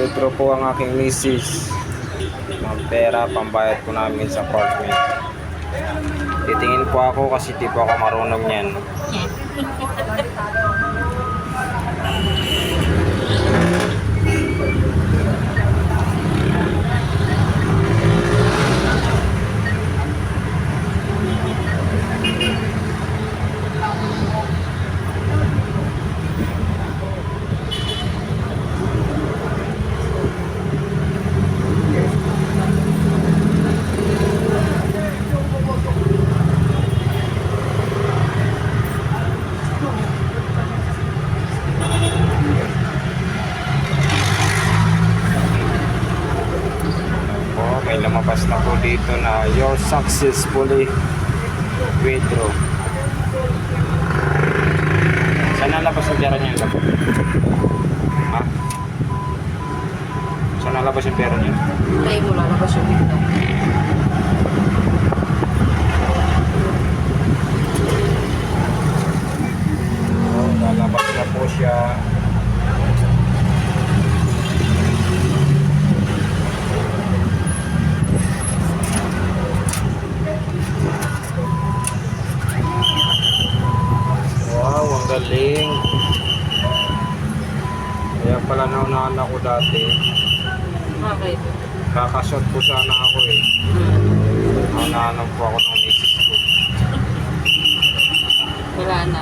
Nag-withdraw po ang aking misis ng pera pambayad po namin sa apartment. Titingin po ako kasi di po ako marunong yan. May lumabas na po dito na you're successfully withdraw. Saan nalabas yung pera niya? Ha? Saan nalabas yung pera niya? Tayo mo lalabas yung bigla. Oh, nalabas na po siya. Wow, ang galing. Kaya pala naunahan ako dati. Bakit? Kakashot po sana ako eh. Naunahan po ako ng misis ko. Wala na.